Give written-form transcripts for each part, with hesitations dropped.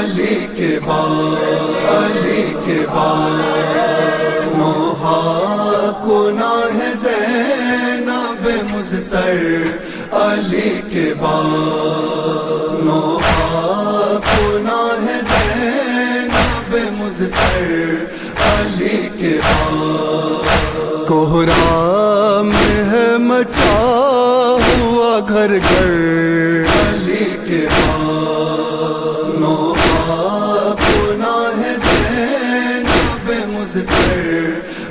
علی کے بعد، علی کے بعد نوحہ گناہ زینب مضطر، علی کے بعد نوحہ گناہ زینب مضطر، علی کے بعد کوہرام ہے مچا ہوا گھر گھر، علی کے بعد نوحہ گناہ زینب مضطر،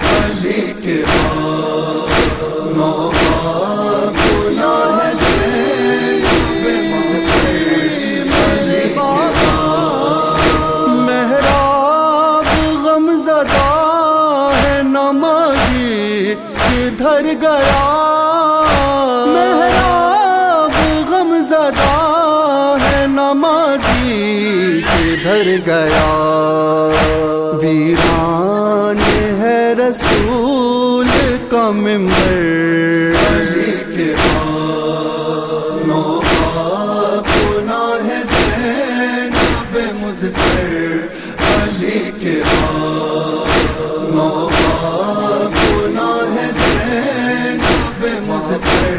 علی کے بعد نوحہ گناہ زینب مضطر، علی کے بعد محراب غم زدہ ہے نمازی کدھر گیا، محراب غم زدہ ہے نمازی کدھر گیا، ویران ہے رسول کا منبر، علی کے بعد نوحہ گناہ زینب مضطر، علی کے بعد نوحہ گناہ زینب مضطر،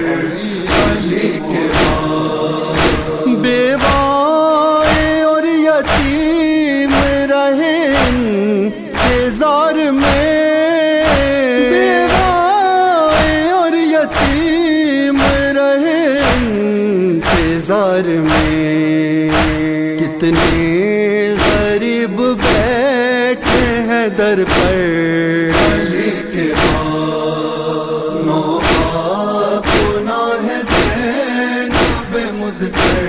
علی کے بعد بیوائے اور یتیم رہے انتظار میں، بیوائے اور یتیم رہے انتظار میں، کتنے غریب بیٹھے ہیں در پر، علی کے بعد نوحہ گناہ زینب مضطر،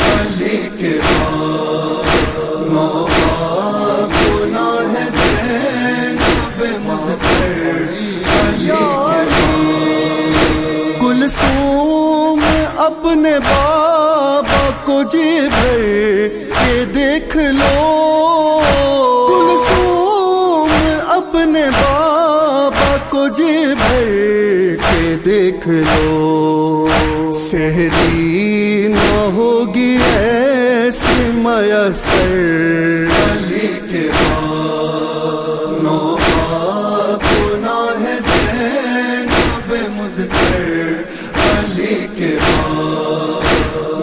علی کے بعد نوحہ گناہ زینب مضطر، علی کے بعد کلثوم اپنے بابا کو جی بھر کے دیکھ لو، کلثوم اپنے بابا کو جی بھر کے دیکھ لو، سحری نہ ہوگی ایسی میسر، علی کے بعد نوحہ گناہ زینب مضطر، علی کے بعد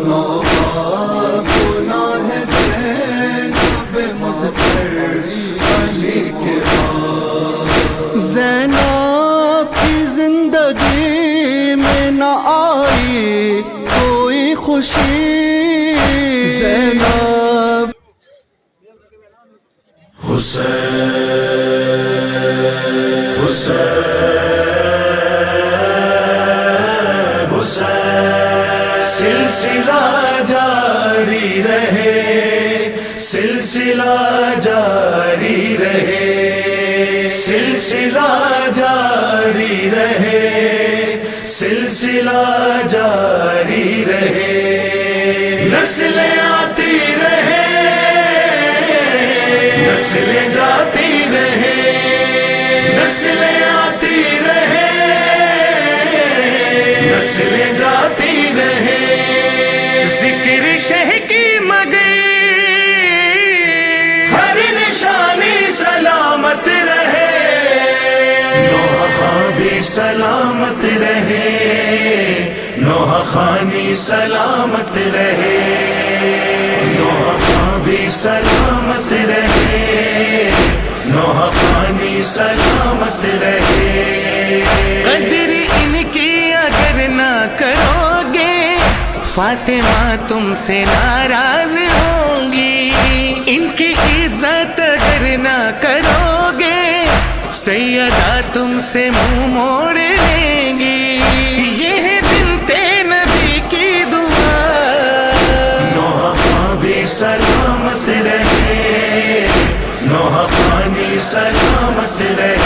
نوحہ گناہ زینب مضطر، علی کے بعد زینب کی زندگی میں نہ آئی کوئی خوشی، زینب حسین حسین حسین سلسلہ جاری رہے، سلسلہ جاری رہے، سلسلہ جاری رہے، سلسلہ جاری رہے، نسلیں آتی رہے، نسلیں جاتی رہے، نسلیں آتی رہے، نسلیں جاتی رہے، ذکر شہ کی مگئی ہر نشانی سلامت رہے، نوحہ خاں بھی سلامت رہے، نوحہ خانی سلامت رہے، نوحہ خاں بھی سلامت رہے، نوحہ خانی سلامت رہے، قدر ان کی اگر نہ کرو گے فاطمہ تم سے ناراض ہوں گی، ان کی عزت اگر نہ کرو گے سیدہ تم سے منہ موڑ لیں گی، یہ ہے بنت نبی کی دعا، نوحہ خاں بھی سلامت رہے، نوحہ خانی سلامت رہے۔